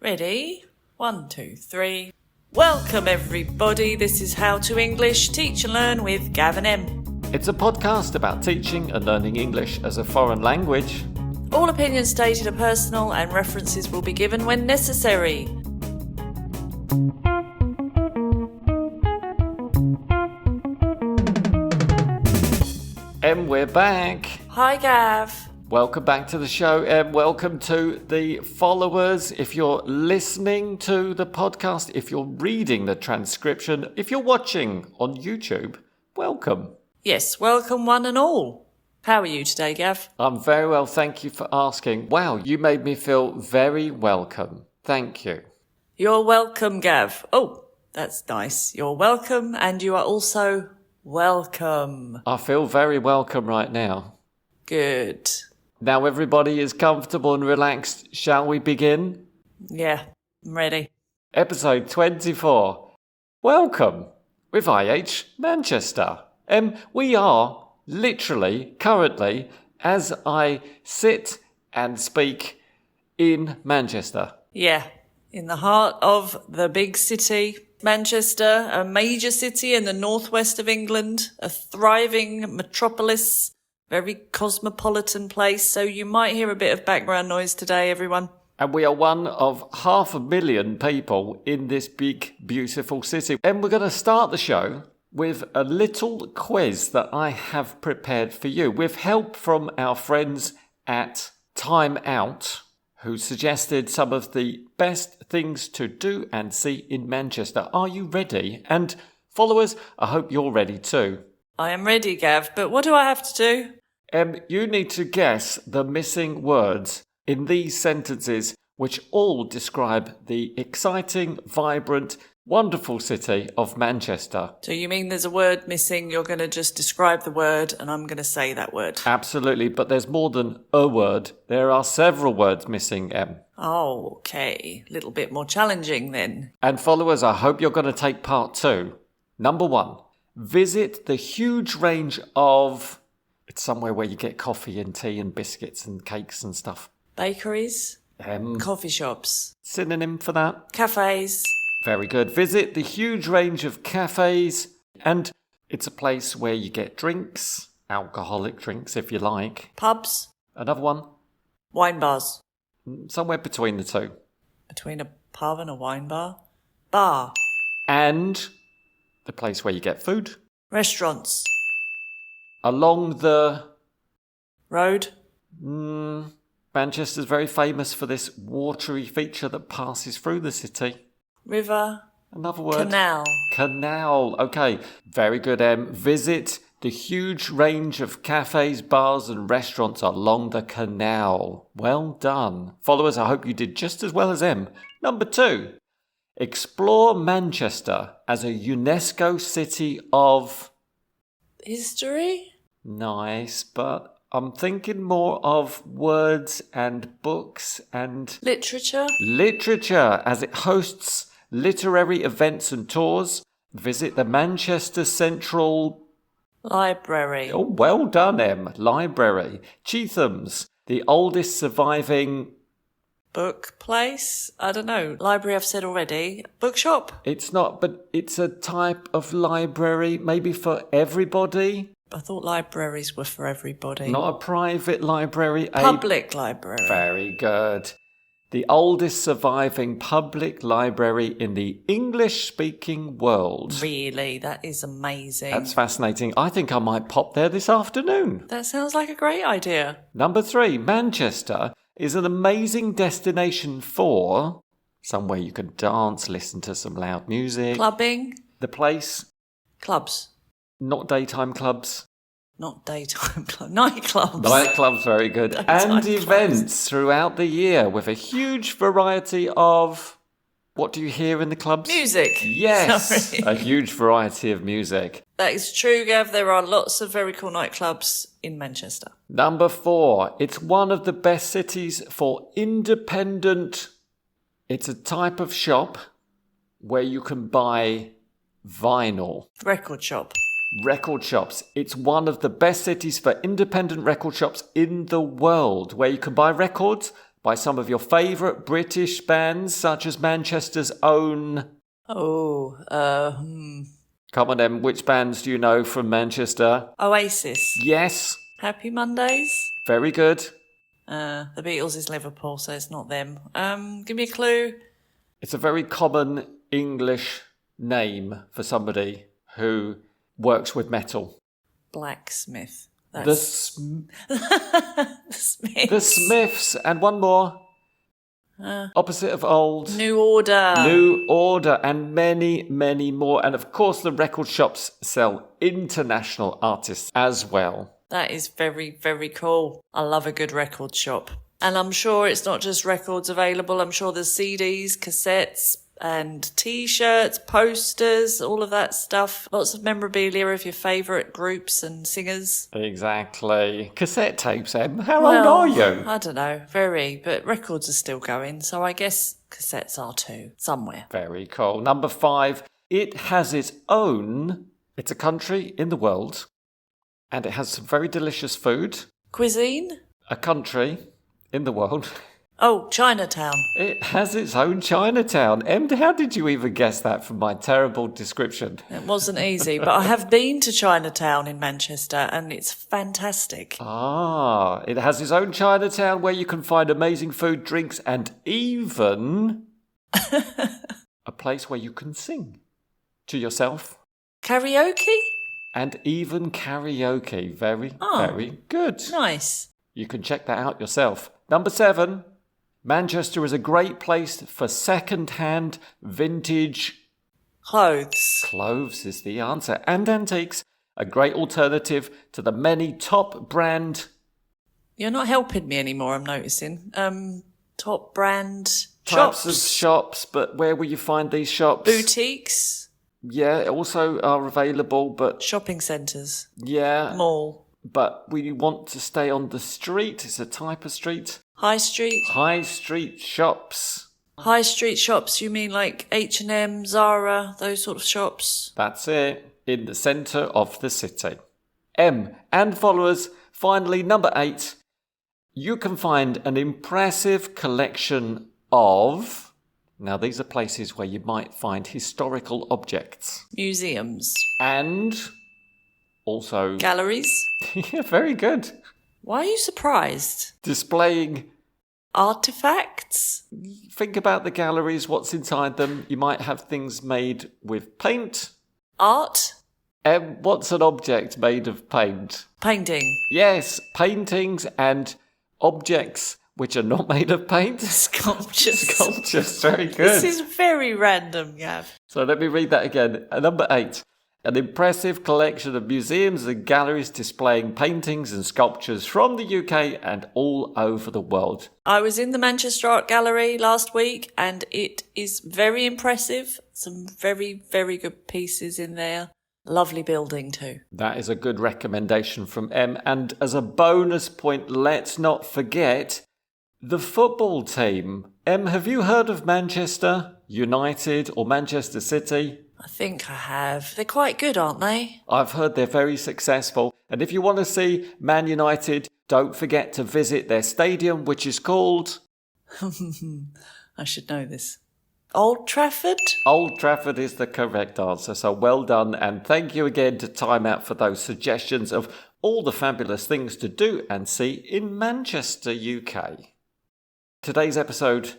Ready? 1, 2, 3. Welcome everybody, this is How to English Teach and Learn with Gav and Em. It's a podcast about teaching and learning English as a foreign language. All opinions stated are personal and references will be given when necessary. Em, we're back. Hi Gav. Welcome back to the show, Em. Welcome to the followers. If you're listening to the podcast, if you're reading the transcription, if you're watching on YouTube, welcome. Yes, welcome one and all. How are you today, Gav? I'm very well, thank you for asking. Wow, you made me feel very welcome. Thank you. You're welcome, Gav. Oh, that's nice. You're welcome and you are also welcome. I feel very welcome right now. Good. Now everybody is comfortable and relaxed. Shall we begin? Yeah, I'm ready. Episode 24. Welcome with IH Manchester. We are literally, currently, as I sit and speak, in Manchester. Yeah, in the heart of the big city, Manchester, a major city in the northwest of England, a thriving metropolis, very cosmopolitan place, so you might hear a bit of background noise today, everyone. And we are one of 500,000 people in this big, beautiful city. And we're going to start the show with a little quiz that I have prepared for you, with help from our friends at Time Out, who suggested some of the best things to do and see in Manchester. Are you ready? And followers, I hope you're ready too. I am ready, Gav, but what do I have to do? You need to guess the missing words in these sentences, which all describe the exciting, vibrant, wonderful city of Manchester. So you mean there's a word missing, you're going to just describe the word and I'm going to say that word? Absolutely, but there's more than a word. There are several words missing, Em. Oh, okay. A little bit more challenging then. And followers, I hope you're going to take part two. Number 1, visit the huge range of... It's somewhere where you get coffee and tea and biscuits and cakes and stuff. Bakeries? Coffee shops? Synonym for that? Cafes? Very good. Visit the huge range of cafes, and it's a place where you get drinks, alcoholic drinks if you like. Pubs? Another one? Wine bars? Somewhere between the two. Between a pub and a wine bar? Bar? And the place where you get food. Restaurants? Along the... Road? Manchester's very famous for this watery feature that passes through the city. River? Another word. Canal? Canal. Okay, very good, Em. Visit the huge range of cafes, bars and restaurants along the canal. Well done. Followers, I hope you did just as well as Em. Number 2. Explore Manchester as a UNESCO City of... History? Nice, but I'm thinking more of words and books and... Literature? Literature, as it hosts literary events and tours. Visit the Manchester Central... Library. Oh, well done, Em. Library. Chetham's, the oldest surviving... Book place? I don't know. Library I've said already. Bookshop? It's not, but it's a type of library, maybe for everybody. I thought libraries were for everybody. Not a private library. Public library. Very good. The oldest surviving public library in the English-speaking world. Really? That is amazing. That's fascinating. I think I might pop there this afternoon. That sounds like a great idea. Number 3, Manchester is an amazing destination for somewhere you can dance, listen to some loud music. Clubbing? The place? Clubs. Not daytime clubs. Not daytime clubs. Nightclubs. Nightclubs, very good. Daytime and clubs. Events throughout the year with a huge variety of... What do you hear in the clubs? Music. Yes, Sorry. a huge variety of music. That is true, Gav. There are lots of very cool nightclubs in Manchester. Number 4, it's one of the best cities for independent... It's a type of shop where you can buy vinyl. Record shop. Record shops. It's one of the best cities for independent record shops in the world, where you can buy records by some of your favourite British bands, such as Manchester's own... Come on, Em, which bands do you know from Manchester? Oasis. Yes. Happy Mondays. Very good. The Beatles is Liverpool, so it's not them. Give me a clue. It's a very common English name for somebody who works with metal. Blacksmith. The Smiths. The Smiths. And one more. Opposite of old. New Order. New Order. And many, many more. And of course, the record shops sell international artists as well. That is very, very cool. I love a good record shop. And I'm sure it's not just records available. I'm sure there's CDs, cassettes, and T-shirts, posters, all of that stuff. Lots of memorabilia of your favourite groups and singers. Exactly. Cassette tapes, Em. How old are you? I don't know. Very. But records are still going. So I guess cassettes are too. Somewhere. Very cool. Number 5. It has its own... It's a country in the world. And it has some very delicious food. Cuisine? A country in the world. Oh, Chinatown. It has its own Chinatown. Em, how did you even guess that from my terrible description? It wasn't easy, but I have been to Chinatown in Manchester and it's fantastic. Ah, it has its own Chinatown where you can find amazing food, drinks, and even a place where you can sing to yourself. Karaoke? And even karaoke. Very, very good. Nice. You can check that out yourself. Number 7. Manchester is a great place for second-hand vintage... Clothes. Clothes is the answer. And antiques. A great alternative to the many top brand... You're not helping me anymore, I'm noticing. Top brand types shops. of shops, but where will you find these shops? Boutiques. Yeah, also are available, but... Shopping centres. Yeah. Mall. But we want to stay on the street. It's a type of street. High street. High street shops. High street shops, you mean like H&M, Zara, those sort of shops? That's it. In the centre of the city. M and followers. Finally, number 8. You can find an impressive collection of... Now, these are places where you might find historical objects. Museums. And also... Galleries. Yeah, very good. Why are you surprised? Displaying... Artifacts? Think about the galleries, what's inside them. You might have things made with paint. Art? What's an object made of paint? Painting. Yes, paintings and objects which are not made of paint. Sculptures. Sculptures, very good. This is very random, Gav. So let me read that again. Number 8. An impressive collection of museums and galleries displaying paintings and sculptures from the UK and all over the world. I was in the Manchester Art Gallery last week and it is very impressive. Some very, very good pieces in there. Lovely building too. That is a good recommendation from Em. And as a bonus point, let's not forget the football team. Em, have you heard of Manchester United or Manchester City? I think I have. They're quite good, aren't they? I've heard they're very successful. And if you want to see Man United, don't forget to visit their stadium, which is called... I should know this. Old Trafford? Old Trafford is the correct answer. So well done. And thank you again to Time Out for those suggestions of all the fabulous things to do and see in Manchester, UK. Today's episode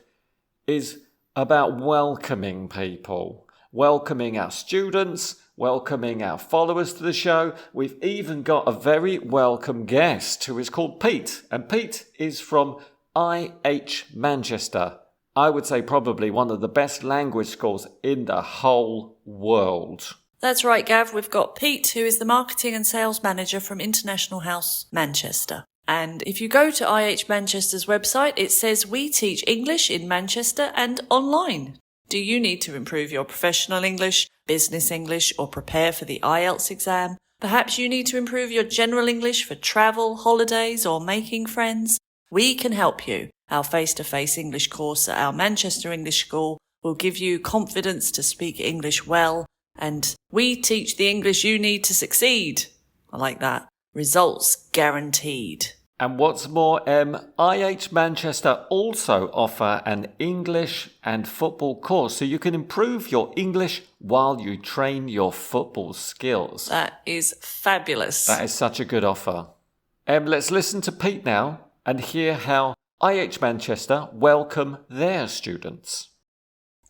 is about welcoming people. Welcoming our students, welcoming our followers to the show. We've even got a very welcome guest who is called Pete. And Pete is from IH Manchester. I would say probably one of the best language schools in the whole world. That's right, Gav. We've got Pete, who is the marketing and sales manager from International House Manchester. And if you go to IH Manchester's website, it says we teach English in Manchester and online. Do you need to improve your professional English, business English, or prepare for the IELTS exam? Perhaps you need to improve your general English for travel, holidays, or making friends? We can help you. Our face-to-face English course at our Manchester English School will give you confidence to speak English well, and we teach the English you need to succeed. I like that. Results guaranteed. And what's more, IH Manchester also offer an English and football course, so you can improve your English while you train your football skills. That is fabulous. That is such a good offer. Let's listen to Pete now and hear how IH Manchester welcome their students.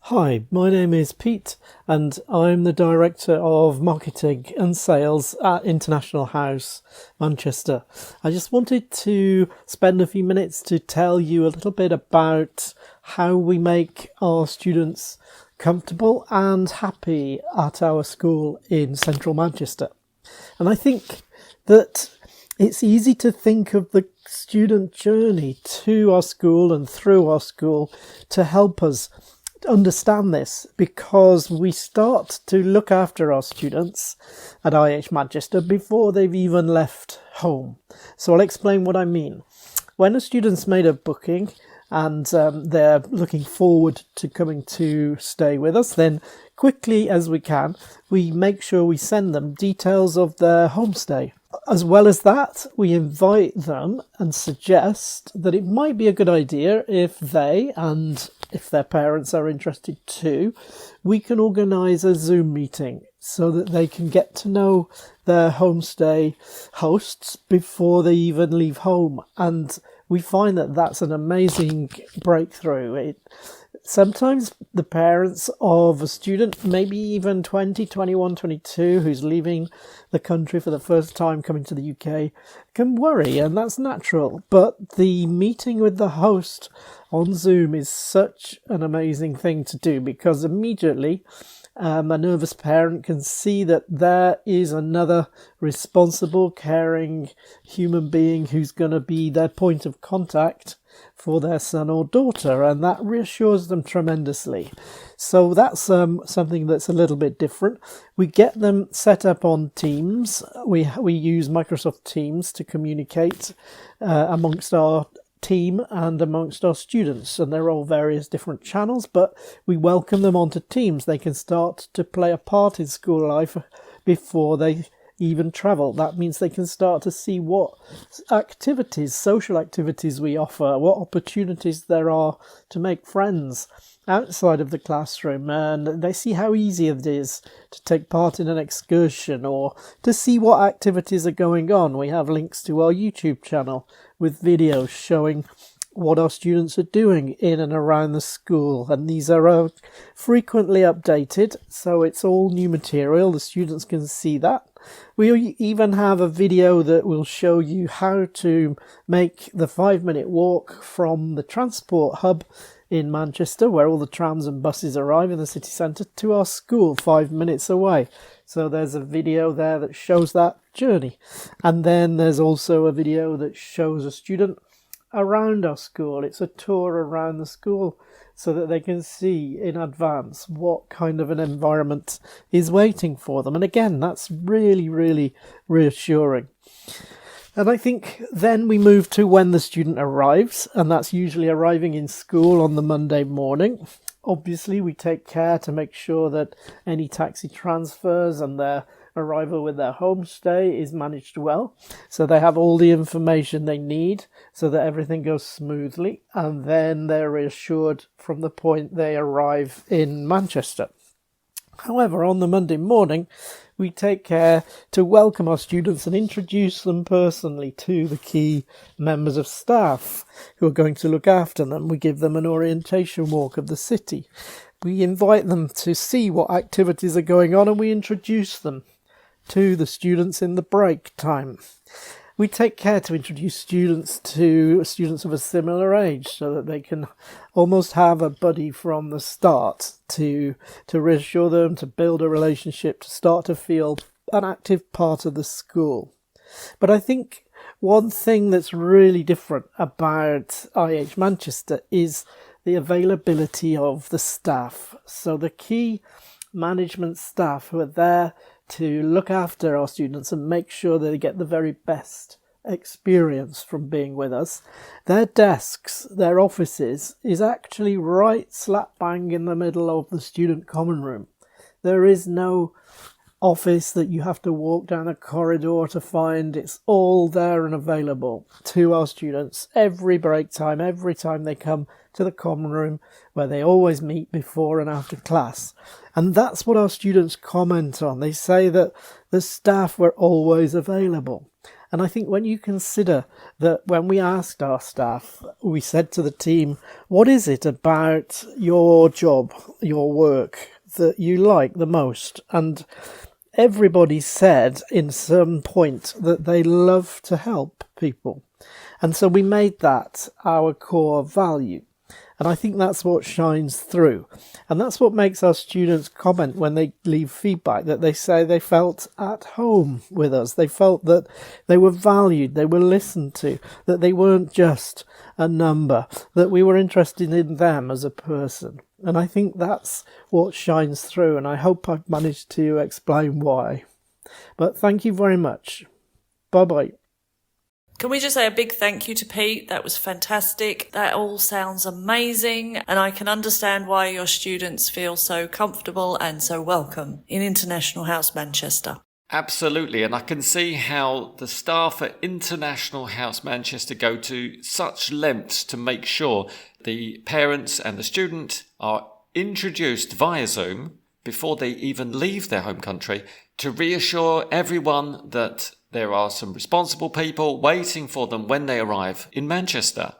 Hi, my name is Pete and I'm the Director of Marketing and Sales at International House, Manchester. I just wanted to spend a few minutes to tell you a little bit about how we make our students comfortable and happy at our school in central Manchester. And I think that it's easy to think of the student journey to our school and through our school to help us understand this, because we start to look after our students at IH Manchester before they've even left home. So I'll explain what I mean. When a student's made a booking and they're looking forward to coming to stay with us, then quickly as we can, we make sure we send them details of their homestay. As well as that, we invite them and suggest that it might be a good idea if they, and if their parents are interested too, we can organise a Zoom meeting so that they can get to know their homestay hosts before they even leave home. And we find that that's an amazing breakthrough. Sometimes the parents of a student, maybe even 20, 21, 22, who's leaving the country for the first time coming to the UK, can worry, and that's natural. But the meeting with the host on Zoom is such an amazing thing to do, because immediately a nervous parent can see that there is another responsible, caring human being who's going to be their point of contact for their son or daughter, and that reassures them tremendously. So that's something that's a little bit different. We get them set up on Teams. We use Microsoft Teams to communicate amongst our team and amongst our students, and they're all various different channels, but we welcome them onto Teams. They can start to play a part in school life before they even travel. That means they can start to see what activities, social activities we offer, what opportunities there are to make friends outside of the classroom, and they see how easy it is to take part in an excursion or to see what activities are going on. We have links to our YouTube channel with videos showing what our students are doing in and around the school, and these are frequently updated, so it's all new material. The students can see that. We even have a video that will show you how to make the 5-minute walk from the transport hub in Manchester, where all the trams and buses arrive in the city centre, to our school 5 minutes away. So there's a video there that shows that journey. And then there's also a video that shows a student around our school. It's a tour around the school so that they can see in advance what kind of an environment is waiting for them. And again, that's really, really reassuring. And I think then we move to when the student arrives, and that's usually arriving in school on the Monday morning. Obviously, we take care to make sure that any taxi transfers and their arrival with their homestay is managed well, so they have all the information they need so that everything goes smoothly, and then they're reassured from the point they arrive in Manchester. However, on the Monday morning, we take care to welcome our students and introduce them personally to the key members of staff who are going to look after them. We give them an orientation walk of the city. We invite them to see what activities are going on, and we introduce them to the students in the break time. We take care to introduce students to students of a similar age so that they can almost have a buddy from the start to reassure them, to build a relationship, to start to feel an active part of the school. But I think one thing that's really different about IH Manchester is the availability of the staff. So the key management staff who are there to look after our students and make sure they get the very best experience from being with us. Their desks, their offices, is actually right slap bang in the middle of the student common room. There is no office that you have to walk down a corridor to find. It's all there and available to our students every break time, every time they come to the common room, where they always meet before and after class. And that's what our students comment on. They say that the staff were always available. And I think when you consider that when we asked our staff, we said to the team, what is it about your job, your work, that you like the most? And everybody said in some point that they love to help people. And so we made that our core value. And I think that's what shines through. And that's what makes our students comment when they leave feedback, that they say they felt at home with us. They felt that they were valued, they were listened to, that they weren't just a number, that we were interested in them as a person. And I think that's what shines through. And I hope I've managed to explain why. But thank you very much. Bye-bye. Can we just say a big thank you to Pete? That was fantastic. That all sounds amazing. And I can understand why your students feel so comfortable and so welcome in International House Manchester. Absolutely, and I can see how the staff at International House Manchester go to such lengths to make sure the parents and the student are introduced via Zoom before they even leave their home country, to reassure everyone that there are some responsible people waiting for them when they arrive in Manchester.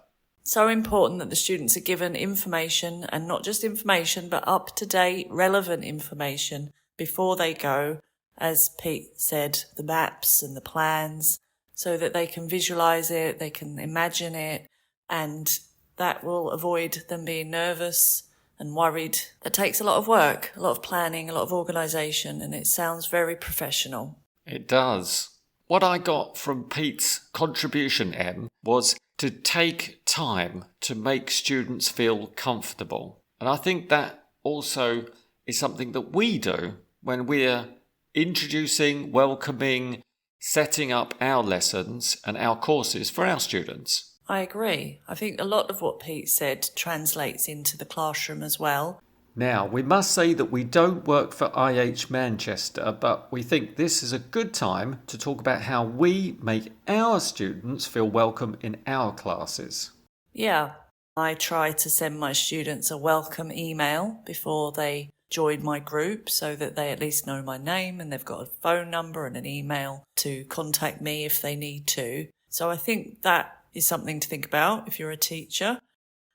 So important that the students are given information, and not just information, but up-to-date, relevant information before they go. As Pete said, the maps and the plans, so that they can visualise it, they can imagine it, and that will avoid them being nervous and worried. That takes a lot of work, a lot of planning, a lot of organisation, and it sounds very professional. It does. What I got from Pete's contribution, Em, was to take time to make students feel comfortable. And I think that also is something that we do when we're introducing, welcoming, setting up our lessons and our courses for our students. I agree. I think a lot of what Pete said translates into the classroom as well. Now, we must say that we don't work for IH Manchester, but we think this is a good time to talk about how we make our students feel welcome in our classes. Yeah, I try to send my students a welcome email before they join my group, so that they at least know my name and they've got a phone number and an email to contact me if they need to. So I think that is something to think about if you're a teacher.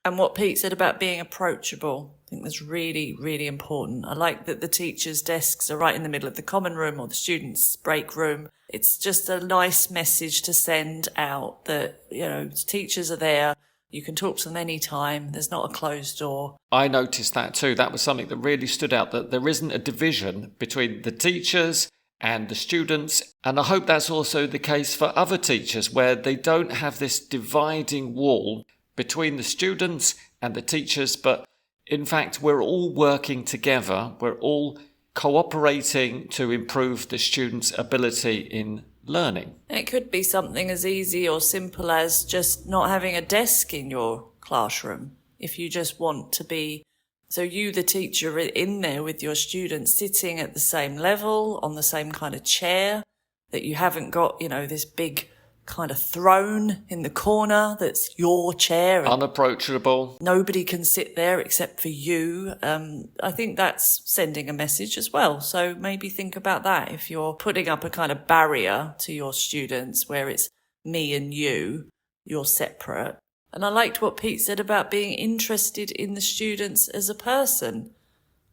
And what Pete said about being approachable, I think that's really, really important. I like that the teachers' desks are right in the middle of the common room or the students' break room. It's just a nice message to send out that, teachers are there. You can talk to them anytime. There's not a closed door. I noticed that too. That was something that really stood out, that there isn't a division between the teachers and the students. And I hope that's also the case for other teachers, where they don't have this dividing wall between the students and the teachers, but in fact, we're all working together. We're all cooperating to improve the students' ability in learning. It could be something as easy or simple as just not having a desk in your classroom. If you just want to be, so you, the teacher, are in there with your students sitting at the same level, on the same kind of chair, that you haven't got, this big kind of throne in the corner that's your chair. Unapproachable. Nobody can sit there except for you. I think that's sending a message as well. So maybe think about that if you're putting up a kind of barrier to your students where it's me and you're separate. And I liked what Pete said about being interested in the students as a person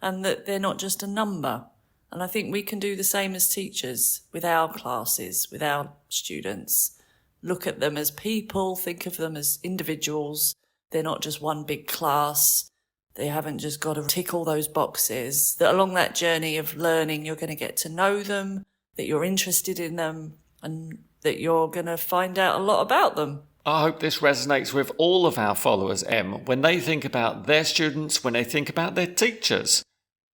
and that they're not just a number. And I think we can do the same as teachers with our classes, with our students. Look at them as people, think of them as individuals. They're not just one big class. They haven't just got to tick all those boxes. That along that journey of learning, you're going to get to know them, that you're interested in them, and that you're going to find out a lot about them. I hope this resonates with all of our followers, Em. When they think about their students, when they think about their teachers,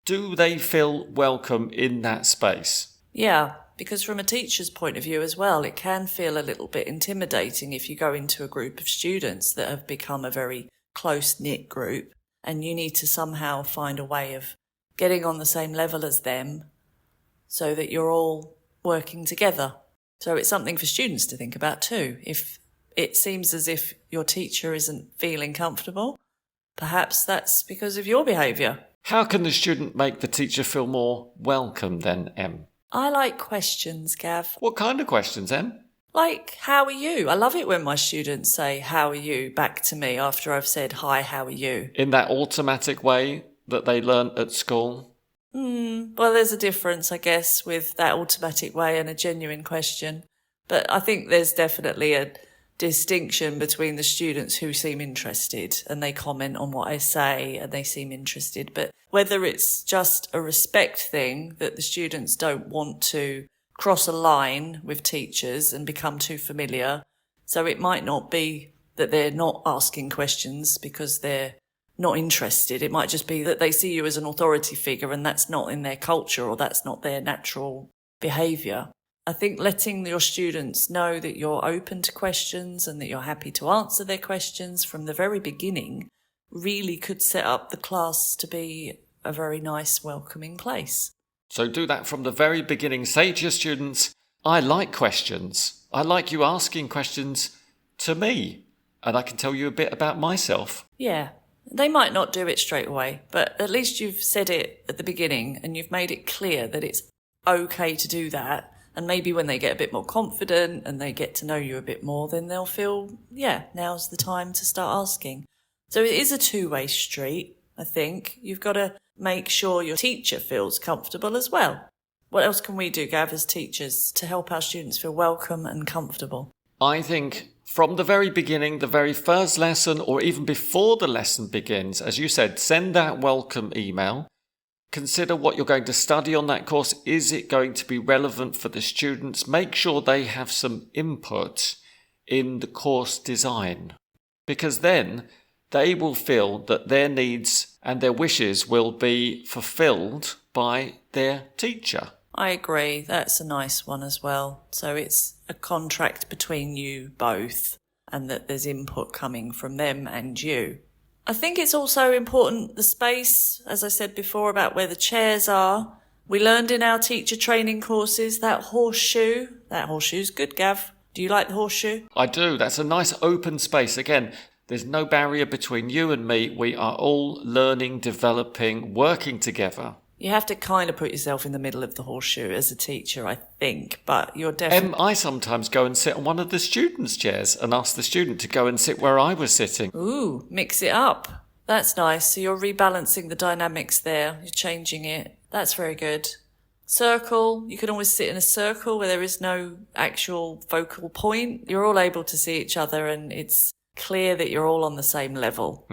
do they feel welcome in that space? Yeah. Because from a teacher's point of view as well, it can feel a little bit intimidating if you go into a group of students that have become a very close-knit group and you need to somehow find a way of getting on the same level as them so that you're all working together. So it's something for students to think about too. If it seems as if your teacher isn't feeling comfortable, perhaps that's because of your behaviour. How can the student make the teacher feel more welcome then, Em? I like questions, Gav. What kind of questions, Em? Like, how are you? I love it when my students say, how are you, back to me after I've said, hi, how are you? In that automatic way that they learnt at school? Well, there's a difference, I guess, with that automatic way and a genuine question. But I think there's definitely a distinction between the students who seem interested and they comment on what I say and they seem interested. But whether it's just a respect thing that the students don't want to cross a line with teachers and become too familiar. So it might not be that they're not asking questions because they're not interested. It might just be that they see you as an authority figure and that's not in their culture or that's not their natural behaviour. I think letting your students know that you're open to questions and that you're happy to answer their questions from the very beginning really could set up the class to be a very nice, welcoming place. So do that from the very beginning. Say to your students, I like questions. I like you asking questions to me, and I can tell you a bit about myself. Yeah, they might not do it straight away, but at least you've said it at the beginning and you've made it clear that it's okay to do that. And maybe when they get a bit more confident and they get to know you a bit more, then they'll feel, yeah, now's the time to start asking. So it is a two-way street, I think. You've got to make sure your teacher feels comfortable as well. What else can we do, Gav, as teachers to help our students feel welcome and comfortable? I think from the very beginning, the very first lesson, or even before the lesson begins, as you said, send that welcome email. Consider what you're going to study on that course. Is it going to be relevant for the students? Make sure they have some input in the course design, because then they will feel that their needs and their wishes will be fulfilled by their teacher. I agree. That's a nice one as well. So it's a contract between you both and that there's input coming from them and you. I think it's also important, the space, as I said before, about where the chairs are. We learned in our teacher training courses that horseshoe. That horseshoe's good, Gav. Do you like the horseshoe? I do. That's a nice open space. Again, there's no barrier between you and me. We are all learning, developing, working together. You have to kind of put yourself in the middle of the horseshoe as a teacher, I think, but you're definitely... I sometimes go and sit on one of the students' chairs and ask the student to go and sit where I was sitting. Ooh, mix it up. That's nice. So you're rebalancing the dynamics there. You're changing it. That's very good. Circle. You can always sit in a circle where there is no actual focal point. You're all able to see each other and it's clear that you're all on the same level.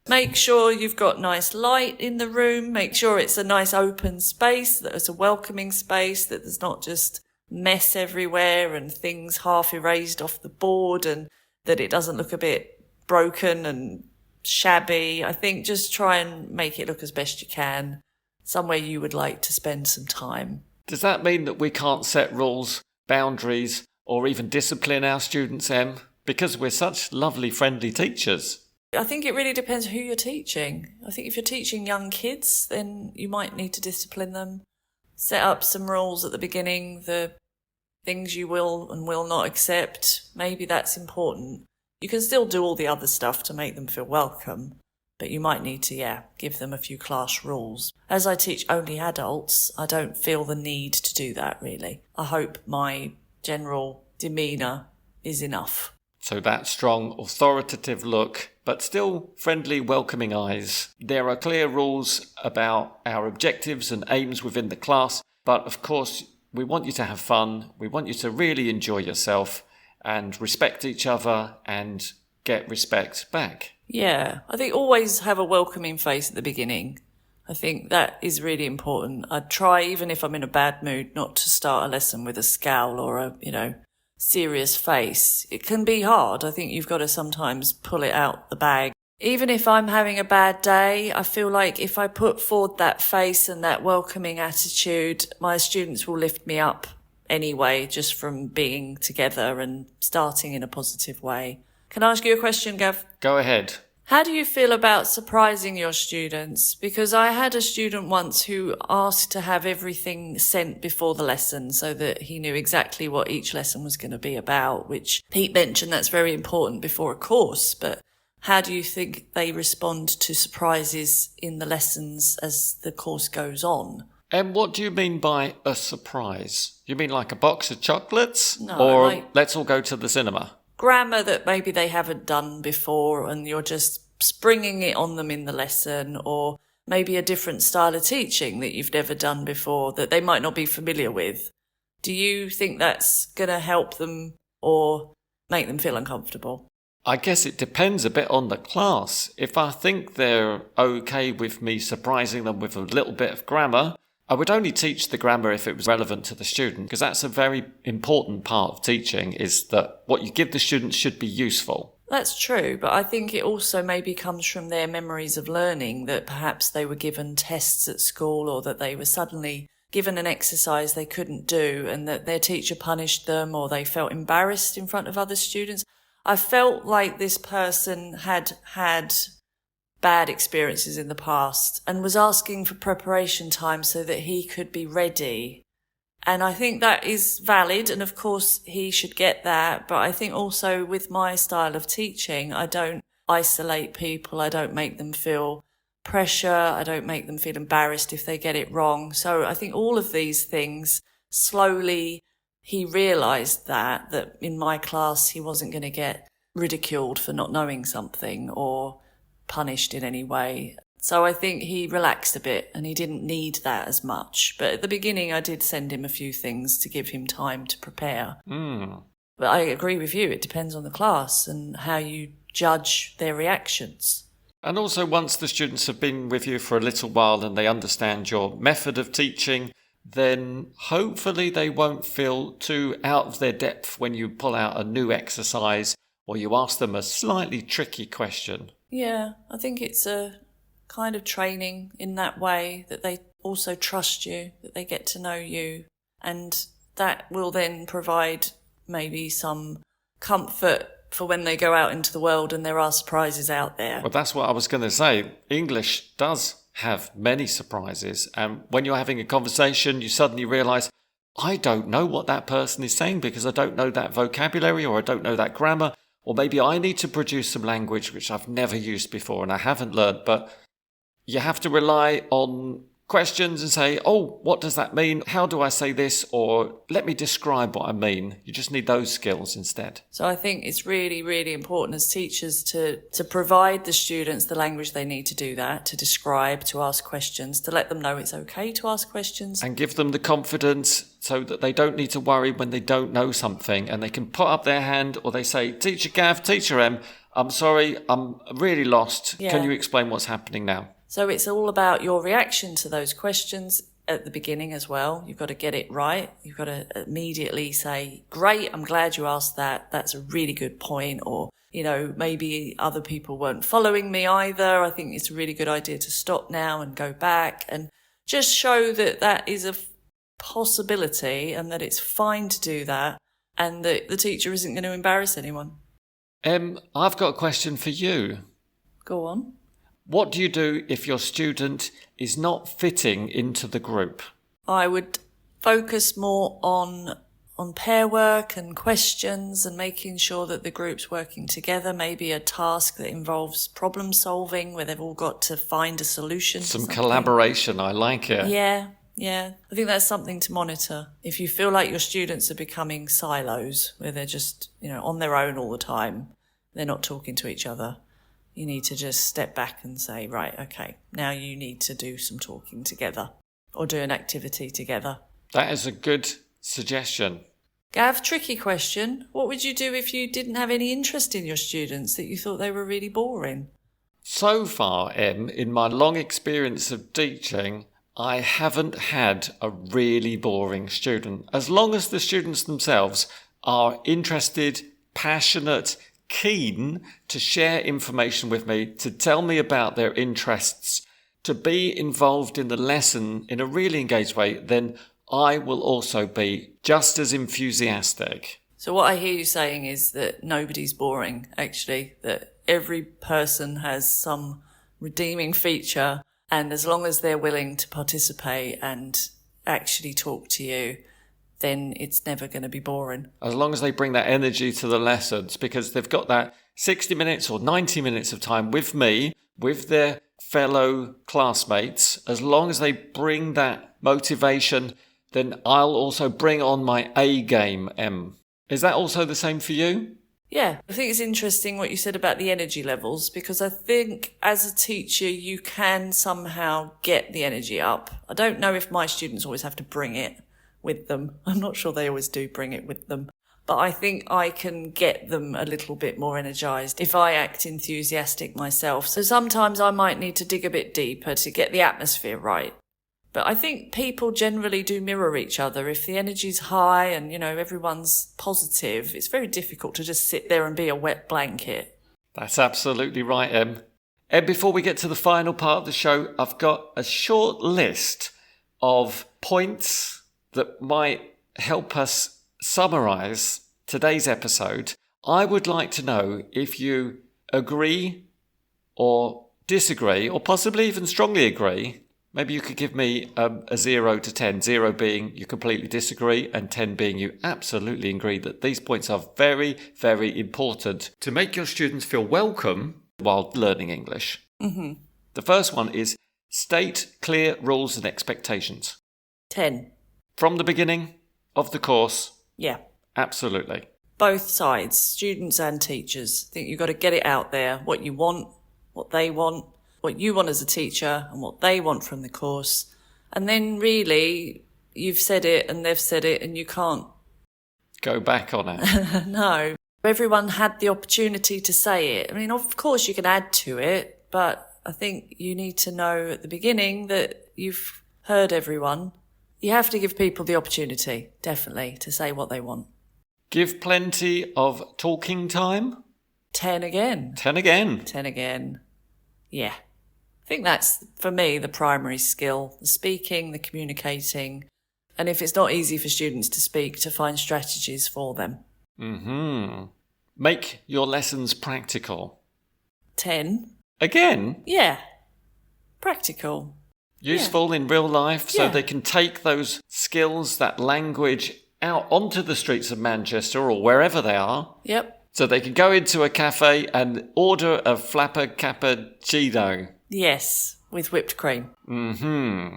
Make sure you've got nice light in the room. Make sure it's a nice open space, that it's a welcoming space, that there's not just mess everywhere and things half erased off the board and that it doesn't look a bit broken and shabby. I think just try and make it look as best you can, somewhere you would like to spend some time. Does that mean that we can't set rules, boundaries, or even discipline our students, Em? Because we're such lovely, friendly teachers. I think it really depends who you're teaching. I think if you're teaching young kids, then you might need to discipline them. Set up some rules at the beginning, the things you will and will not accept. Maybe that's important. You can still do all the other stuff to make them feel welcome, but you might need to, give them a few class rules. As I teach only adults, I don't feel the need to do that, really. I hope my general demeanour is enough. So that strong, authoritative look, but still friendly, welcoming eyes. There are clear rules about our objectives and aims within the class, but of course, we want you to have fun. We want you to really enjoy yourself and respect each other and get respect back. Yeah, I think always have a welcoming face at the beginning. I think that is really important. I'd try, even if I'm in a bad mood, not to start a lesson with a scowl or a, serious face. It can be hard. I think you've got to sometimes pull it out the bag. Even if I'm having a bad day, I feel like if I put forward that face and that welcoming attitude, my students will lift me up anyway, just from being together and starting in a positive way. Can I ask you a question, Gav? Go ahead. How do you feel about surprising your students? Because I had a student once who asked to have everything sent before the lesson so that he knew exactly what each lesson was going to be about, which Pete mentioned that's very important before a course. But how do you think they respond to surprises in the lessons as the course goes on? And what do you mean by a surprise? You mean like a box of chocolates? No, or like- let's all go to the cinema? Grammar that maybe they haven't done before and you're just springing it on them in the lesson, or maybe a different style of teaching that you've never done before that they might not be familiar with. Do you think that's going to help them or make them feel uncomfortable? I guess it depends a bit on the class. If I think they're okay with me surprising them with a little bit of grammar, I would only teach the grammar if it was relevant to the student, because that's a very important part of teaching, is that what you give the students should be useful. That's true, but I think it also maybe comes from their memories of learning, that perhaps they were given tests at school or that they were suddenly given an exercise they couldn't do and that their teacher punished them or they felt embarrassed in front of other students. I felt like this person had bad experiences in the past and was asking for preparation time so that he could be ready. And I think that is valid, and of course he should get that. But I think also with my style of teaching, I don't isolate people. I don't make them feel pressure. I don't make them feel embarrassed if they get it wrong. So I think all of these things, slowly he realised that in my class he wasn't going to get ridiculed for not knowing something or punished in any way. So I think he relaxed a bit and he didn't need that as much. But at the beginning I did send him a few things to give him time to prepare. But I agree with you, it depends on the class and how you judge their reactions. And also, once the students have been with you for a little while and they understand your method of teaching, then hopefully they won't feel too out of their depth when you pull out a new exercise or you ask them a slightly tricky question. Yeah, I think it's a kind of training in that way, that they also trust you, that they get to know you, and that will then provide maybe some comfort for when they go out into the world and there are surprises out there. Well, that's what I was going to say. English does have many surprises, and when you're having a conversation, you suddenly realise, I don't know what that person is saying because I don't know that vocabulary or I don't know that grammar. Or maybe I need to produce some language which I've never used before and I haven't learned. But you have to rely on questions and say, oh, what does that mean? How do I say this? Or let me describe what I mean. You just need those skills instead. So I think it's really, really important as teachers to provide the students the language they need to do that, to describe, to ask questions, to let them know it's okay to ask questions. And give them the confidence so that they don't need to worry when they don't know something and they can put up their hand or they say, Teacher Gav, Teacher Em, I'm sorry, I'm really lost. Yeah. Can you explain what's happening now? So it's all about your reaction to those questions at the beginning as well. You've got to get it right. You've got to immediately say, great, I'm glad you asked that. That's a really good point. Or, maybe other people weren't following me either. I think it's a really good idea to stop now and go back and just show that that is a possibility and that it's fine to do that and that the teacher isn't going to embarrass anyone. I've got a question for you. Go on. What do you do if your student is not fitting into the group? I would focus more on pair work and questions and making sure that the group's working together, maybe a task that involves problem solving where they've all got to find a solution to Some something. collaboration, I like it. Yeah. I think that's something to monitor. If you feel like your students are becoming silos where they're just, on their own all the time, they're not talking to each other, you need to just step back and say, right, okay, now you need to do some talking together or do an activity together. That is a good suggestion. Gav, tricky question. What would you do if you didn't have any interest in your students, that you thought they were really boring? So far, Em, in my long experience of teaching, I haven't had a really boring student. As long as the students themselves are interested, passionate, keen to share information with me, to tell me about their interests, to be involved in the lesson in a really engaged way, then I will also be just as enthusiastic. So what I hear you saying is that nobody's boring, actually, that every person has some redeeming feature, and as long as they're willing to participate and actually talk to you, then it's never going to be boring. As long as they bring that energy to the lessons, because they've got that 60 minutes or 90 minutes of time with me, with their fellow classmates, as long as they bring that motivation, then I'll also bring on my A game, Em. Is that also the same for you? Yeah, I think it's interesting what you said about the energy levels, because I think as a teacher, you can somehow get the energy up. I don't know if my students always have to bring it with them. I'm not sure they always do bring it with them. But I think I can get them a little bit more energized if I act enthusiastic myself. So sometimes I might need to dig a bit deeper to get the atmosphere right. But I think people generally do mirror each other. If the energy's high and, everyone's positive, it's very difficult to just sit there and be a wet blanket. That's absolutely right, Em. And before we get to the final part of the show, I've got a short list of points that might help us summarize today's episode. I would like to know if you agree or disagree, or possibly even strongly agree. Maybe you could give me a 0 to 10, 0 being you completely disagree and 10 being you absolutely agree that these points are very, very important to make your students feel welcome while learning English. Mm-hmm. The first one is state clear rules and expectations. 10. From the beginning of the course. Yeah. Absolutely. Both sides, students and teachers. I think you've got to get it out there, what you want, what they want, what you want as a teacher and what they want from the course. And then really, you've said it and they've said it and you can't go back on it. No. Everyone had the opportunity to say it. I mean, of course you can add to it, but I think you need to know at the beginning that you've heard everyone. You have to give people the opportunity, definitely, to say what they want. Give plenty of talking time. 10 again. 10 again. 10 again. Yeah. I think that's, for me, the primary skill. The speaking, the communicating. And if it's not easy for students to speak, to find strategies for them. Mm-hmm. Make your lessons practical. 10. Again? Yeah. Practical. Useful in real life, so they can take those skills, that language, out onto the streets of Manchester or wherever they are. Yep. So they can go into a cafe and order a flapper cappuccino. Yes, with whipped cream. Mm-hmm.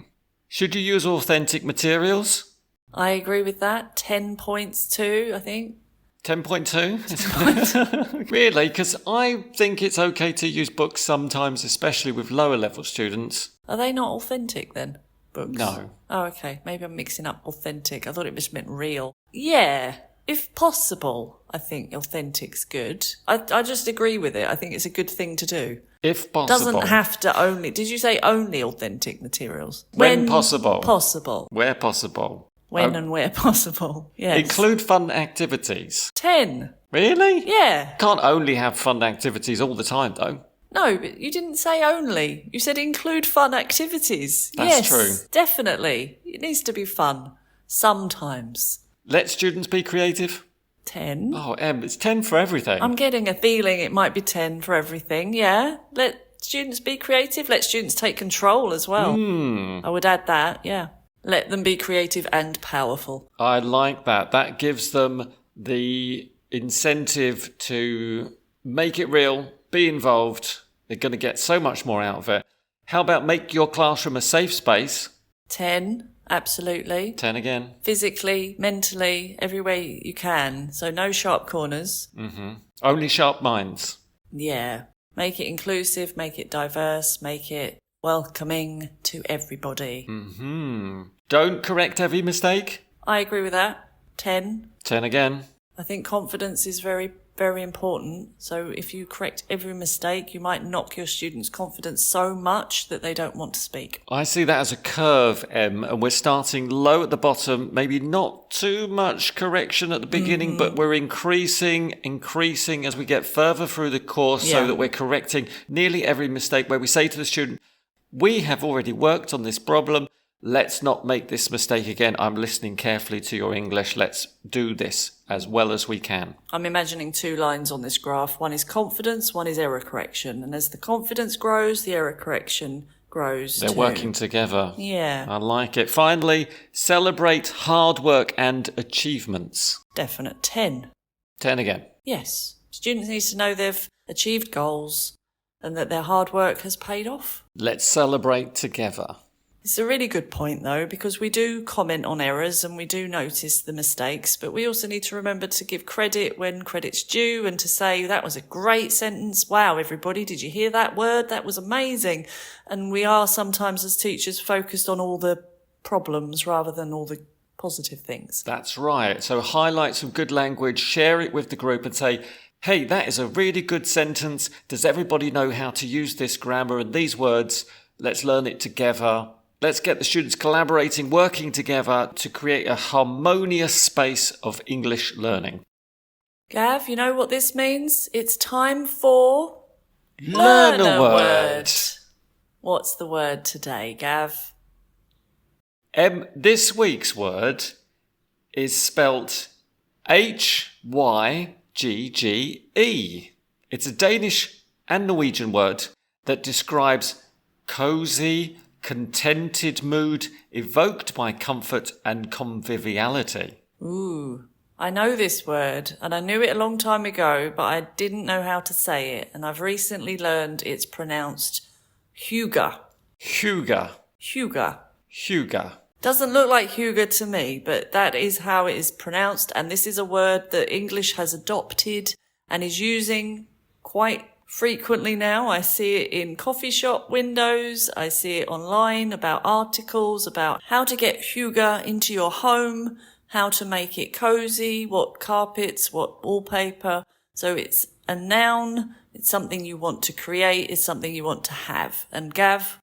Should you use authentic materials? I agree with that. 10 points too, I think. 10.2? Really? Because I think it's okay to use books sometimes, especially with lower level students. Are they not authentic then, books? No. Oh, okay. Maybe I'm mixing up authentic. I thought it just meant real. Yeah, if possible, I think authentic's good. I just agree with it. I think it's a good thing to do. If possible. Doesn't have to only... Did you say only authentic materials? When possible. Possible. Where possible. When and where possible, yes. Include fun activities. 10. Really? Yeah. Can't only have fun activities all the time, though. No, but you didn't say only. You said include fun activities. That's yes, true. Definitely. It needs to be fun. Sometimes. Let students be creative. 10. Oh, Em, it's 10 for everything. I'm getting a feeling it might be 10 for everything, yeah. Let students be creative. Let students take control as well. I would add that, yeah. Let them be creative and powerful. I like that. That gives them the incentive to make it real, be involved. They're going to get so much more out of it. How about make your classroom a safe space? 10, absolutely. 10 again. Physically, mentally, every way you can. So no sharp corners. Mm-hmm. Only sharp minds. Yeah. Make it inclusive, make it diverse, make it welcoming to everybody. Mm-hmm. Don't correct every mistake. I agree with that. 10. 10 again. I think confidence is very, very important. So if you correct every mistake, you might knock your students' confidence so much that they don't want to speak. I see that as a curve, Em, and we're starting low at the bottom, maybe not too much correction at the beginning, but we're increasing as we get further through the course so that we're correcting nearly every mistake where we say to the student, we have already worked on this problem. let's not make this mistake again. I'm listening carefully to your English. Let's do this as well as we can. I'm imagining 2 lines on this graph. One is confidence, one is error correction. And as the confidence grows, the error correction grows They're too. working together. Yeah. I like it. Finally, celebrate hard work and achievements. Definite 10. 10 again. Yes. Students need to know they've achieved goals and that their hard work has paid off. Let's celebrate together. It's a really good point, though, because we do comment on errors and we do notice the mistakes, but we also need to remember to give credit when credit's due and to say, that was a great sentence. Wow, everybody, did you hear that word? That was amazing. And we are sometimes, as teachers, focused on all the problems rather than all the positive things. That's right. So highlight some good language, share it with the group and say, hey, that is a really good sentence. Does everybody know how to use this grammar and these words? Let's learn it together. Let's get the students collaborating, working together to create a harmonious space of English learning. Gav, you know what this means? It's time for... Learn a word. What's the word today, Gav? This week's word is spelt Hygge. It's a Danish and Norwegian word that describes cozy, contented mood evoked by comfort and conviviality. Ooh, I know this word, and I knew it a long time ago, but I didn't know how to say it, and I've recently learned it's pronounced Hygge. Hygge. Hygge. Hygge. Doesn't look like Hygge to me, but that is how it is pronounced, and this is a word that English has adopted and is using quite frequently now. I see it in coffee shop windows. I see it online about articles about how to get Hygge into your home, how to make it cozy, what carpets, what wallpaper. So it's a noun. It's something you want to create. It's something you want to have. And Gav,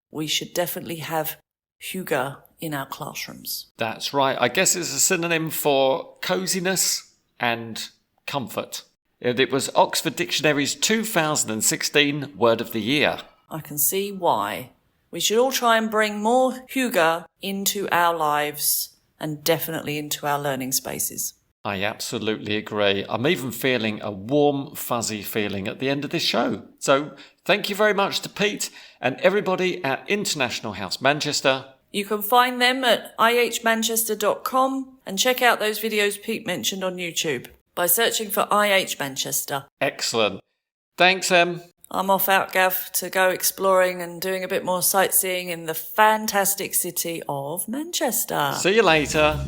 we should definitely have Hygge in our classrooms. That's right. I guess it's a synonym for coziness and comfort. And it was Oxford Dictionary's 2016 Word of the Year. I can see why. We should all try and bring more Hygge into our lives and definitely into our learning spaces. I absolutely agree. I'm even feeling a warm, fuzzy feeling at the end of this show. So thank you very much to Pete and everybody at International House Manchester. You can find them at ihmanchester.com and check out those videos Pete mentioned on YouTube by searching for IH Manchester. Excellent. Thanks, Em. I'm off out, Gav, to go exploring and doing a bit more sightseeing in the fantastic city of Manchester. See you later.